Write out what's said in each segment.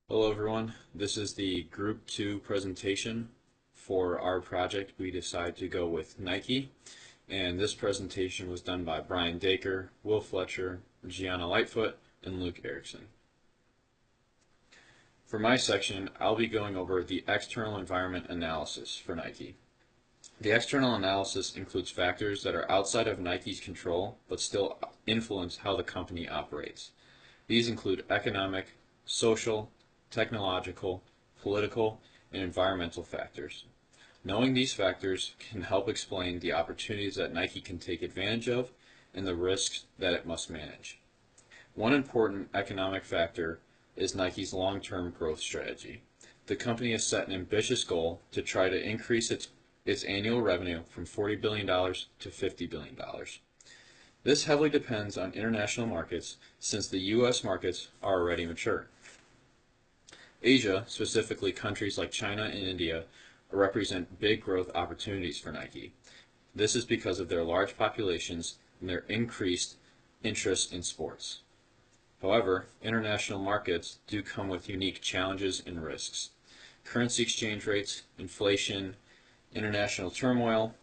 Hello everyone, this is the Group 2 presentation for our project. We decided to go with Nike, and this presentation was done by Brian Dacre, Will Fletcher, Gianna Lightfoot, and Luke Erickson. For my section, I'll be going over the external environment analysis for Nike. The external analysis includes factors that are outside of Nike's control but still influence how the company operates. These include economic, social, technological, political, and environmental factors. Knowing these factors can help explain the opportunities that Nike can take advantage of and the risks that it must manage. One important economic factor is Nike's long-term growth strategy. The company has set an ambitious goal to try to increase its annual revenue from $40 billion to $50 billion. This heavily depends on international markets since the U.S. markets are already mature. Asia, specifically countries like China and India, represent big growth opportunities for Nike. This is because of their large populations and their increased interest in sports. However, international markets do come with unique challenges and risks. Currency exchange rates, inflation, international turmoil,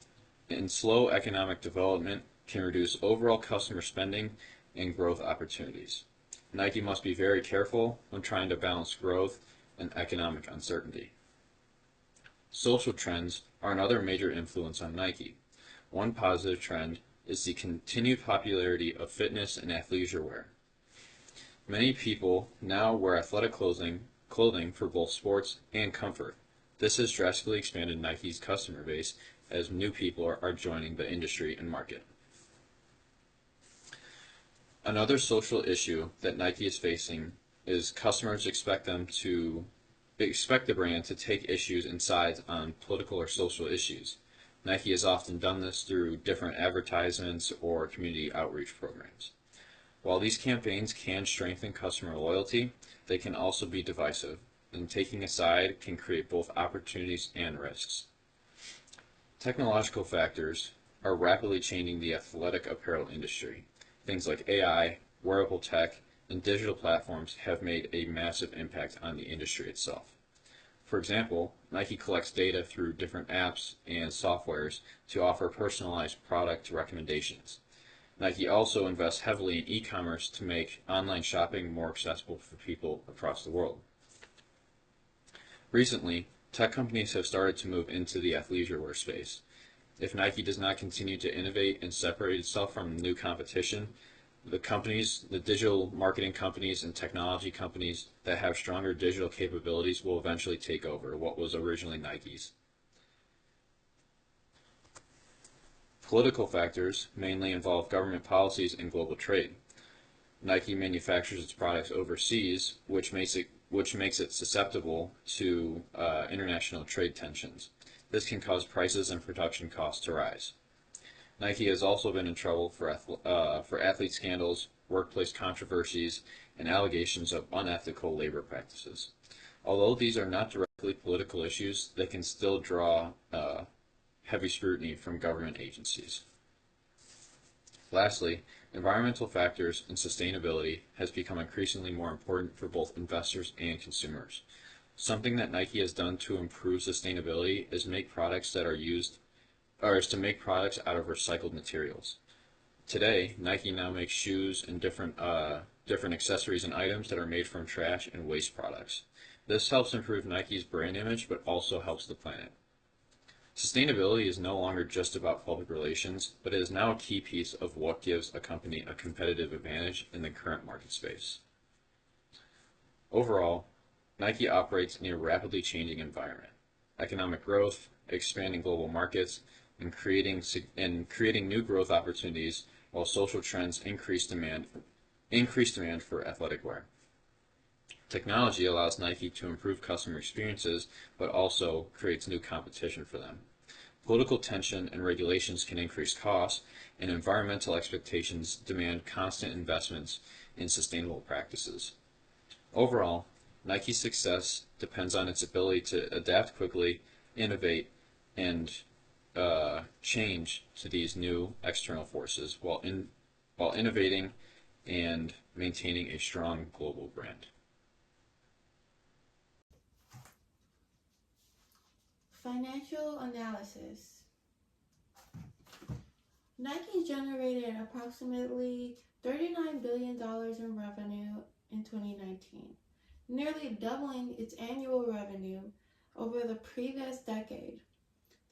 and slow economic development can reduce overall customer spending and growth opportunities. Nike must be very careful when trying to balance growth and economic uncertainty. Social trends are another major influence on Nike. One positive trend is the continued popularity of fitness and athleisure wear. Many people now wear athletic clothing for both sports and comfort. This has drastically expanded Nike's customer base as new people are joining the industry and market. Another social issue that Nike is facing is customers expect the brand to take issues and sides on political or social issues. Nike has often done this through different advertisements or community outreach programs. While these campaigns can strengthen customer loyalty, they can also be divisive, and taking a side can create both opportunities and risks. Technological factors are rapidly changing the athletic apparel industry. Things like AI, wearable tech, and digital platforms have made a massive impact on the industry itself. For example, Nike collects data through different apps and softwares to offer personalized product recommendations. Nike also invests heavily in e-commerce to make online shopping more accessible for people across the world. Recently, tech companies have started to move into the athleisure wear space. If Nike does not continue to innovate and separate itself from new competition, the digital marketing companies and technology companies that have stronger digital capabilities will eventually take over what was originally Nike's. Political factors mainly involve government policies and global trade. Nike manufactures its products overseas, which makes it susceptible to international trade tensions. This can cause prices and production costs to rise. Nike has also been in trouble for athlete scandals, workplace controversies, and allegations of unethical labor practices. Although these are not directly political issues, they can still draw heavy scrutiny from government agencies. Lastly, environmental factors and sustainability has become increasingly more important for both investors and consumers. Something that Nike has done to improve sustainability is to make products out of recycled materials. Today, Nike now makes shoes and different accessories and items that are made from trash and waste products. This helps improve Nike's brand image, but also helps the planet. Sustainability is no longer just about public relations, but it is now a key piece of what gives a company a competitive advantage in the current market space. Overall, Nike operates in a rapidly changing environment. Economic growth, expanding global markets, and creating new growth opportunities, while social trends increase demand for athletic wear. Technology allows Nike to improve customer experiences, but also creates new competition for them. Political tension and regulations can increase costs, and environmental expectations demand constant investments in sustainable practices. Overall, Nike's success depends on its ability to adapt quickly, innovate, and change to these new external forces while innovating and maintaining a strong global brand. Financial analysis. Nike generated approximately $39 billion in revenue in 2019, nearly doubling its annual revenue over the previous decade.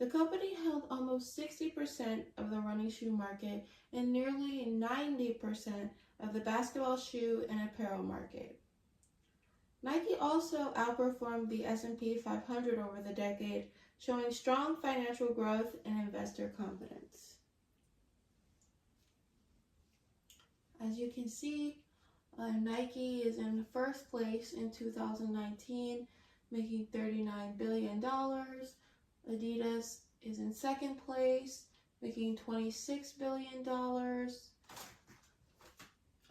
The company held almost 60% of the running shoe market and nearly 90% of the basketball shoe and apparel market. Nike also outperformed the S&P 500 over the decade, showing strong financial growth and investor confidence. As you can see, Nike is in first place in 2019, making $39 billion. Adidas is in second place, making $26 billion.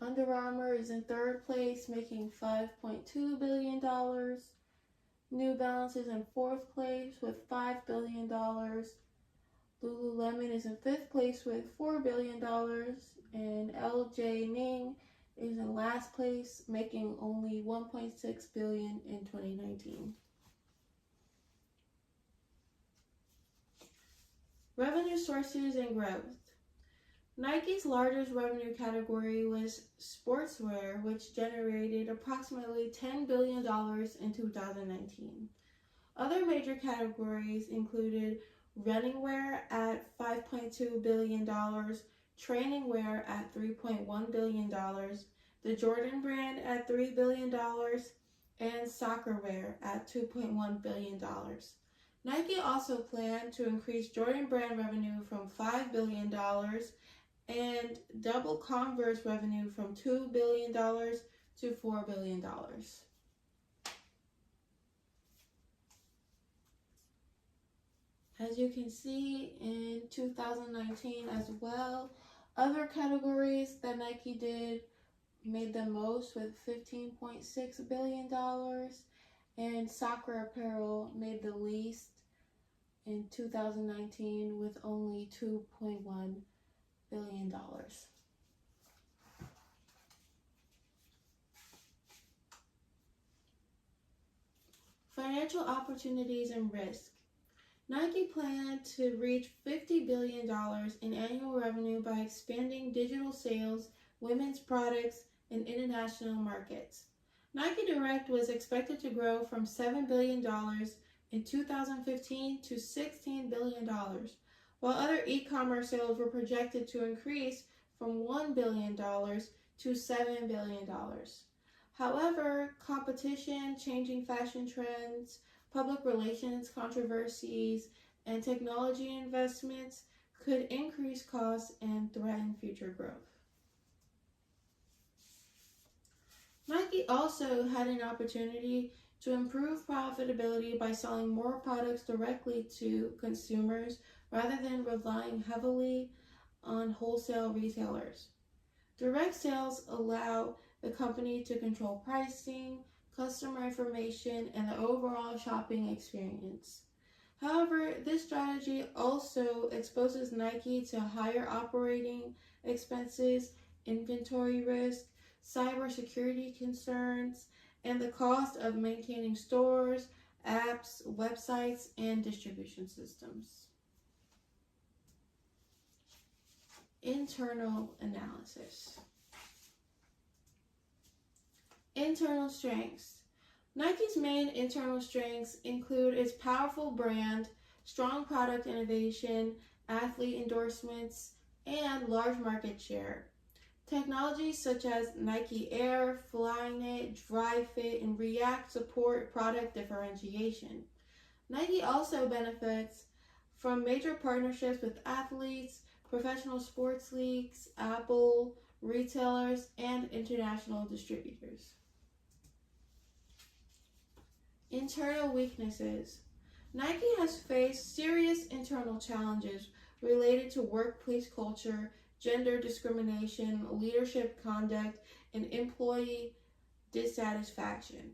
Under Armour is in third place, making $5.2 billion. New Balance is in fourth place with $5 billion. Lululemon is in fifth place with $4 billion. And LJ Ning is in last place, making only $1.6 billion in 2019. Revenue sources and growth. Nike's largest revenue category was sportswear, which generated approximately $10 billion in 2019. Other major categories included running wear at $5.2 billion, training wear at $3.1 billion, the Jordan brand at $3 billion, and soccer wear at $2.1 billion. Nike also planned to increase Jordan brand revenue from $5 billion and double Converse revenue from $2 billion to $4 billion. As you can see in 2019 as well, other categories that Nike did made the most with $15.6 billion, and soccer apparel made the least in 2019 with only $2.1 billion. Financial opportunities and risk. Nike planned to reach $50 billion in annual revenue by expanding digital sales, women's products, and international markets. Nike Direct was expected to grow from $7 billion in 2015 to $16 billion, while other e-commerce sales were projected to increase from $1 billion to $7 billion. However, competition, changing fashion trends, public relations controversies, and technology investments could increase costs and threaten future growth. Nike also had an opportunity to improve profitability by selling more products directly to consumers rather than relying heavily on wholesale retailers. Direct sales allow the company to control pricing, customer information, and the overall shopping experience. However, this strategy also exposes Nike to higher operating expenses, inventory risk, cybersecurity concerns, and the cost of maintaining stores, apps, websites, and distribution systems. Internal analysis. Internal strengths. Nike's main internal strengths include its powerful brand, strong product innovation, athlete endorsements, and large market share. Technologies such as Nike Air, Flyknit, Dri-FIT, and React support product differentiation. Nike also benefits from major partnerships with athletes, professional sports leagues, Apple, retailers, and international distributors. Internal weaknesses. Nike has faced serious internal challenges related to workplace culture, gender discrimination, leadership conduct, and employee dissatisfaction.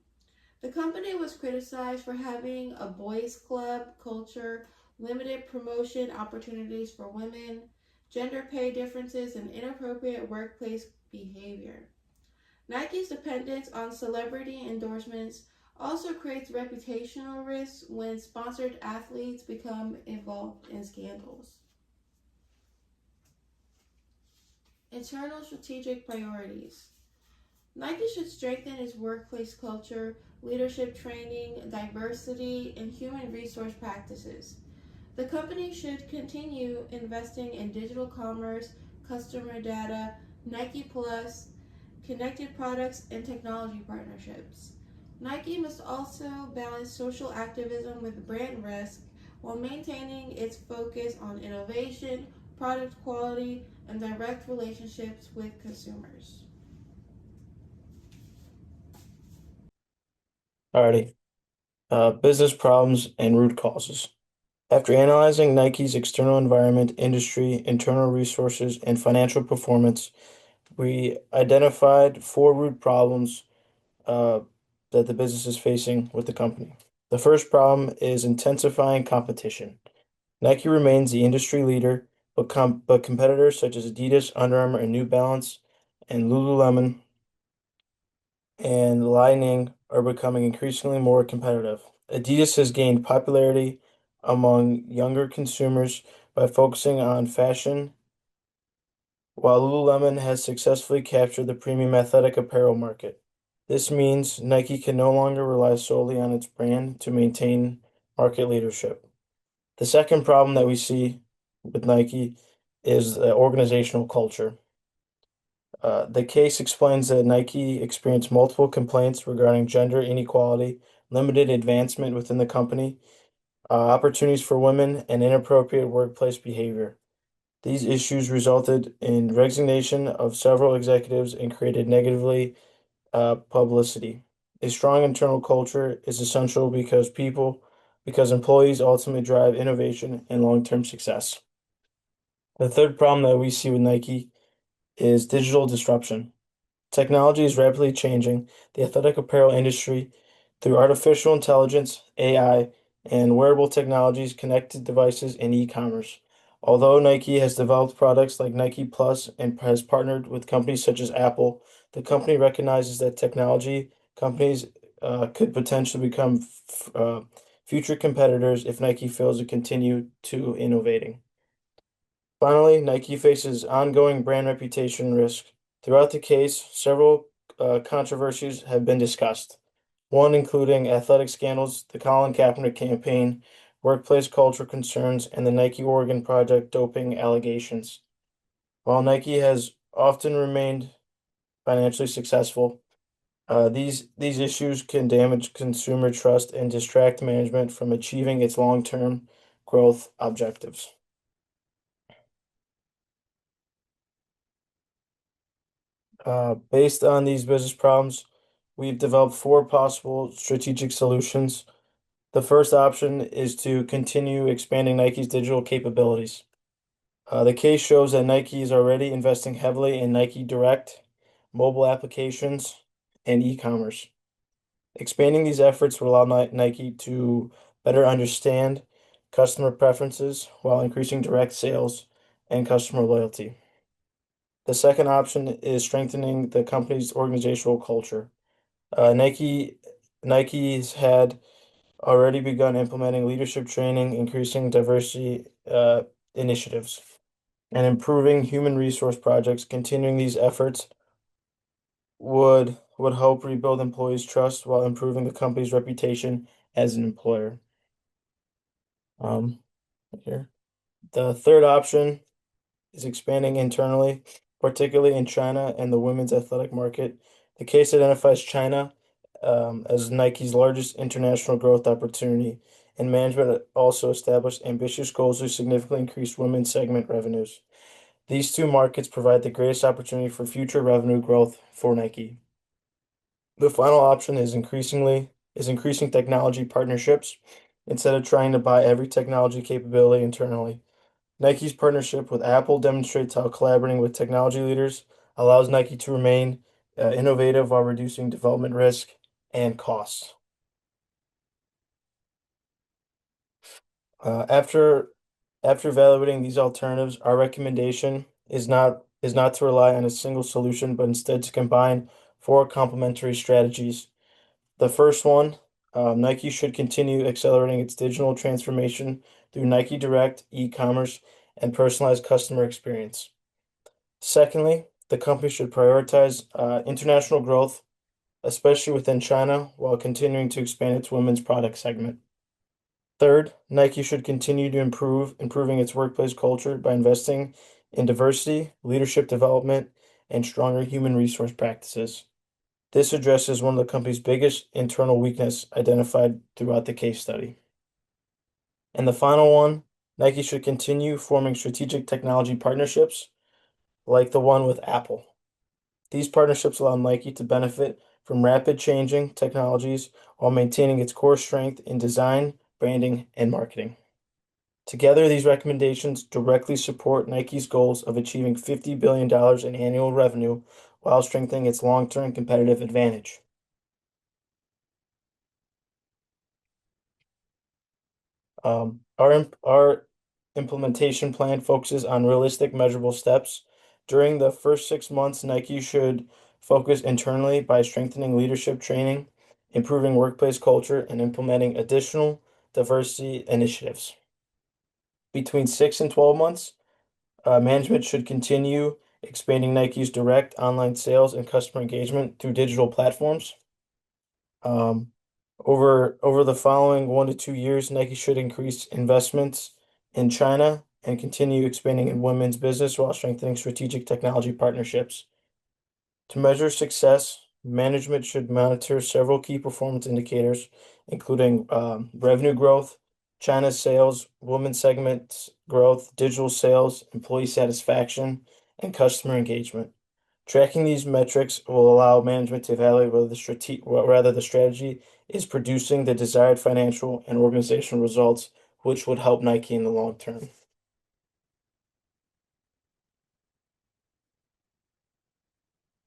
The company was criticized for having a boys' club culture, limited promotion opportunities for women, gender pay differences, and inappropriate workplace behavior. Nike's dependence on celebrity endorsements Also creates reputational risks when sponsored athletes become involved in scandals. Internal strategic priorities. Nike should strengthen its workplace culture, leadership training, diversity, and human resource practices. The company should continue investing in digital commerce, customer data, Nike Plus, connected products, and technology partnerships. Nike must also balance social activism with brand risk while maintaining its focus on innovation, product quality, and direct relationships with consumers. Alrighty. Business problems and root causes. After analyzing Nike's external environment, industry, internal resources, and financial performance, we identified four root problems uh, that the business is facing with the company. The first problem is intensifying competition. Nike remains the industry leader, but competitors such as Adidas, Under Armour, and New Balance, and Lululemon and Li-Ning are becoming increasingly more competitive. Adidas has gained popularity among younger consumers by focusing on fashion, while Lululemon has successfully captured the premium athletic apparel market. This means Nike can no longer rely solely on its brand to maintain market leadership. The second problem that we see with Nike is the organizational culture. The case explains that Nike experienced multiple complaints regarding gender inequality, limited advancement within the company, opportunities for women, and inappropriate workplace behavior. These issues resulted in resignation of several executives and created negatively publicity. A strong internal culture is essential because employees ultimately drive innovation and long-term success. The third problem that we see with Nike is digital disruption. Technology is rapidly changing the athletic apparel industry through artificial intelligence, AI, and wearable technologies, connected devices, and e-commerce. Although Nike has developed products like Nike Plus and has partnered with companies such as Apple, the company recognizes that technology companies could potentially become future competitors if Nike fails to continue to innovating. Finally, Nike faces ongoing brand reputation risk. Throughout the case, several controversies have been discussed, one including athletic scandals, the Colin Kaepernick campaign, workplace culture concerns, and the Nike Oregon Project doping allegations. While Nike has often remained financially successful, these issues can damage consumer trust and distract management from achieving its long-term growth objectives. Based on these business problems, we've developed four possible strategic solutions. The first option is to continue expanding Nike's digital capabilities. The case shows that Nike is already investing heavily in Nike Direct, mobile applications, and e-commerce. Expanding these efforts will allow Nike to better understand customer preferences while increasing direct sales and customer loyalty. The second option is strengthening the company's organizational culture. Uh, Nike Nike's had already begun implementing leadership training, increasing diversity initiatives, and improving human resource projects. Continuing these efforts would help rebuild employees' trust while improving the company's reputation as an employer. Um, Here. The third option is expanding internally, particularly in China and the women's athletic market. The case identifies China as Nike's largest international growth opportunity, and management also established ambitious goals to significantly increase women's segment revenues. These two markets provide the greatest opportunity for future revenue growth for Nike. The final option is increasing technology partnerships instead of trying to buy every technology capability internally. Nike's partnership with Apple demonstrates how collaborating with technology leaders allows Nike to remain innovative while reducing development risk and costs. Uh, after after evaluating these alternatives, our recommendation is not to rely on a single solution, but instead to combine four complementary strategies. The first one Nike should continue accelerating its digital transformation through Nike Direct, e-commerce, and personalized customer experience. Secondly, the company should prioritize international growth, especially within China, while continuing to expand its women's product segment. Third, Nike should continue to improving its workplace culture by investing in diversity, leadership development, and stronger human resource practices. This addresses one of the company's biggest internal weakness identified throughout the case study. And the final one, Nike should continue forming strategic technology partnerships like the one with Apple. These partnerships allow Nike to benefit from rapid changing technologies while maintaining its core strength in design, branding, and marketing. Together, these recommendations directly support Nike's goals of achieving $50 billion in annual revenue while strengthening its long-term competitive advantage. Our implementation plan focuses on realistic, measurable steps. During the first 6 months, Nike should focus internally by strengthening leadership training, improving workplace culture, and implementing additional diversity initiatives. Between 6 and 12 months, management should continue expanding Nike's direct online sales and customer engagement through digital platforms. Um, over the following 1 to 2 years, Nike should increase investments in China and continue expanding in women's business while strengthening strategic technology partnerships. To measure success, management should monitor several key performance indicators, including revenue growth, China's sales, women's segments growth, digital sales, employee satisfaction, and customer engagement. Tracking these metrics will allow management to evaluate whether the strategy is producing the desired financial and organizational results, which would help Nike in the long term.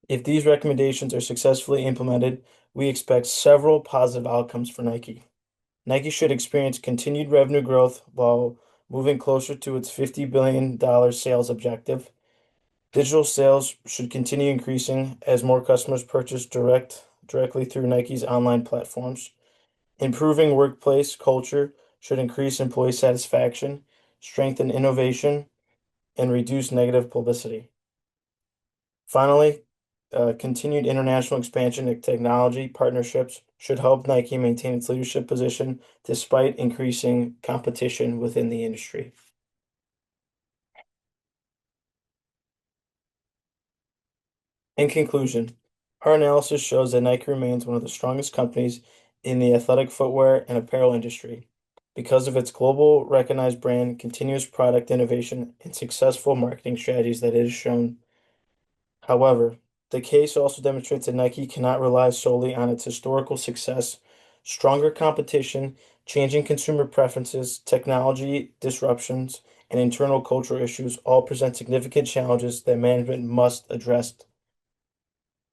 If these recommendations are successfully implemented, we expect several positive outcomes for Nike. Nike should experience continued revenue growth while moving closer to its $50 billion sales objective. Digital sales should continue increasing as more customers purchase directly through Nike's online platforms. Improving workplace culture should increase employee satisfaction, strengthen innovation, and reduce negative publicity. Finally, continued international expansion and technology partnerships should help Nike maintain its leadership position despite increasing competition within the industry. In conclusion, our analysis shows that Nike remains one of the strongest companies in the athletic footwear and apparel industry because of its global recognized brand, continuous product innovation, and successful marketing strategies that it has shown. However, the case also demonstrates that Nike cannot rely solely on its historical success. Stronger competition, changing consumer preferences, technology disruptions, and internal cultural issues all present significant challenges that management must address.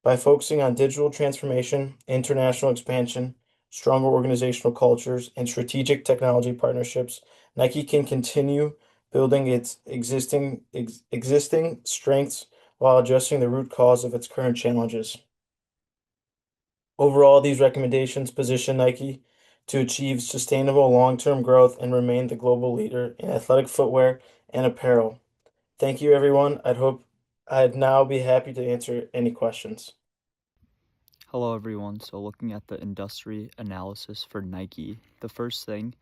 By focusing on digital transformation, international expansion, stronger organizational cultures, and strategic technology partnerships, Nike can continue building its existing strengths while addressing the root cause of its current challenges. Overall, these recommendations position Nike to achieve sustainable long-term growth and remain the global leader in athletic footwear and apparel. Thank you, everyone. I'd now be happy to answer any questions. Hello everyone. So looking at the industry analysis for Nike, the first thing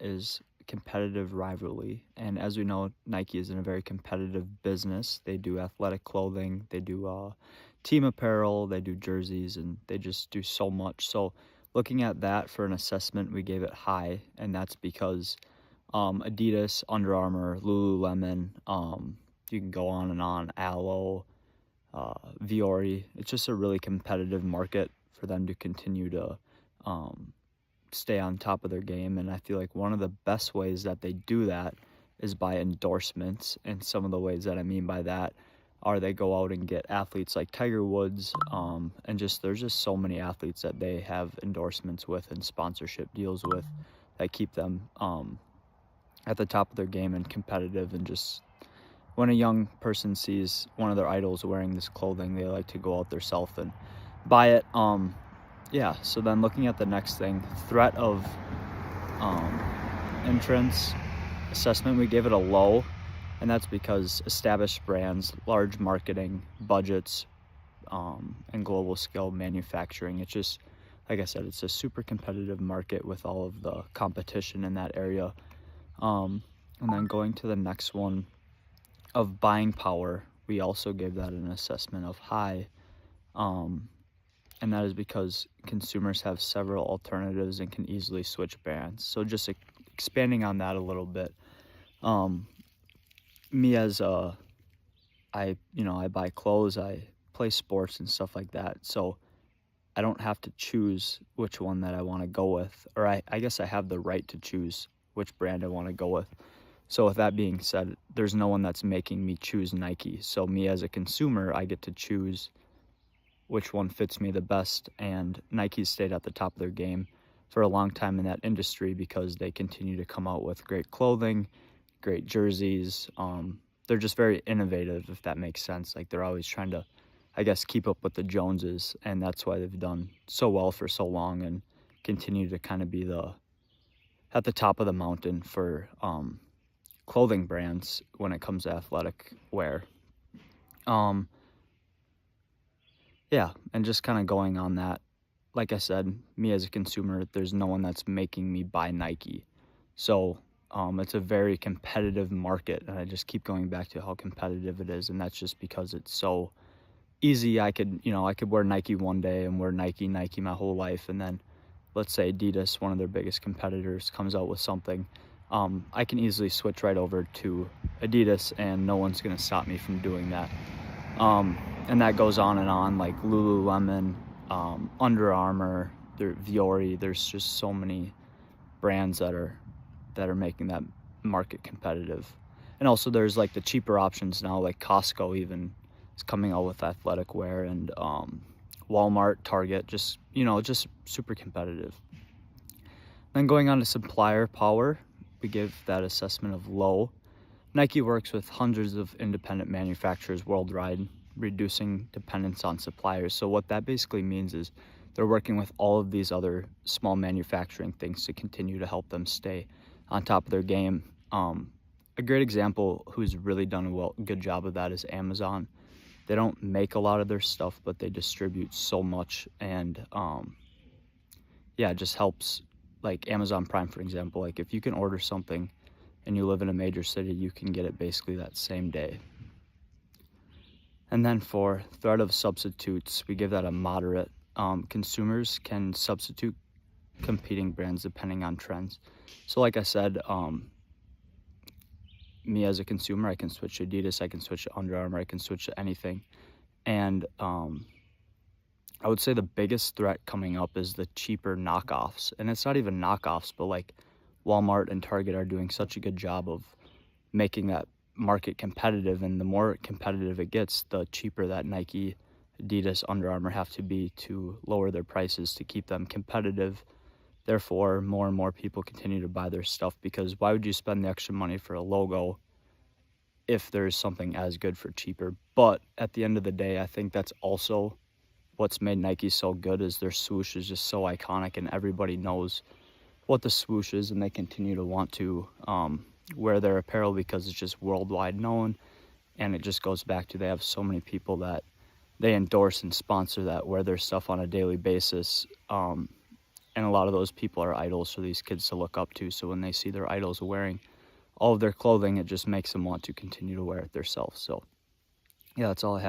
is competitive rivalry. And as we know, Nike is in a very competitive business. They do athletic clothing, they do team apparel, they do jerseys, and they just do so much. So looking at that for an assessment, we gave it high, and that's because Adidas, Under Armour, Lululemon, you can go on and on, Alo, Viore. It's just a really competitive market for them to continue to stay on top of their game, and I feel like one of the best ways that they do that is by endorsements. And some of the ways that I mean by that are they go out and get athletes like Tiger Woods, and there's just so many athletes that they have endorsements with and sponsorship deals with that keep them at the top of their game and competitive. And just when a young person sees one of their idols wearing this clothing, they like to go out themselves and buy it. yeah, so then looking at the next thing, threat of entrance assessment, we gave it a low, and that's because established brands, large marketing budgets, and global scale manufacturing. It's just, like I said, it's a super competitive market with all of the competition in that area. And then going to the next one of buying power, we also gave that an assessment of high. And that is because consumers have several alternatives and can easily switch brands. So just expanding on that a little bit, me as I buy clothes, I play sports and stuff like that. So I don't have to choose which one that I want to go with, or I guess I have the right to choose which brand I want to go with. So with that being said, there's no one that's making me choose Nike. So me as a consumer, I get to choose which one fits me the best, and Nike's stayed at the top of their game for a long time in that industry because they continue to come out with great clothing, great jerseys. They're just very innovative, if that makes sense. Like, they're always trying to, I guess, keep up with the Joneses, and that's why they've done so well for so long and continue to kind of be at the top of the mountain for clothing brands when it comes to athletic wear. Yeah, and just kind of going on that, like I said, me as a consumer, there's no one that's making me buy Nike. So it's a very competitive market, and I just keep going back to how competitive it is, and that's just because it's so easy. I could wear Nike one day and wear Nike my whole life, and then let's say Adidas, one of their biggest competitors, comes out with something. I can easily switch right over to Adidas, and no one's going to stop me from doing that. And that goes on and on, like Lululemon, Under Armour, Vuori. There's just so many brands that are making that market competitive. And also there's like the cheaper options now, like Costco even is coming out with athletic wear, and Walmart, Target, just super competitive. Then going on to supplier power, we give that assessment of low. Nike works with hundreds of independent manufacturers worldwide, reducing dependence on suppliers. So what that basically means is they're working with all of these other small manufacturing things to continue to help them stay on top of their game. A great example who's really done a good job of that is Amazon. They don't make a lot of their stuff, but they distribute so much, and it just helps. Like Amazon Prime, for example, like if you can order something and you live in a major city, you can get it basically that same day. And then for threat of substitutes, we give that a moderate. Consumers can substitute competing brands depending on trends. So like I said, me as a consumer, I can switch to Adidas, I can switch to Under Armour, I can switch to anything. And I would say the biggest threat coming up is the cheaper knockoffs. And it's not even knockoffs, but like Walmart and Target are doing such a good job of making that market competitive, and the more competitive it gets, the cheaper that Nike, Adidas, Under Armour have to be to lower their prices to keep them competitive. Therefore, more and more people continue to buy their stuff, because why would you spend the extra money for a logo if there's something as good for cheaper? But at the end of the day, I think that's also what's made Nike so good, is their swoosh is just so iconic, and everybody knows what the swoosh is, and they continue to want to wear their apparel because it's just worldwide known. And it just goes back to, they have so many people that they endorse and sponsor that wear their stuff on a daily basis, and a lot of those people are idols for these kids to look up to. So when they see their idols wearing all of their clothing, it just makes them want to continue to wear it themselves. So yeah, that's all I have.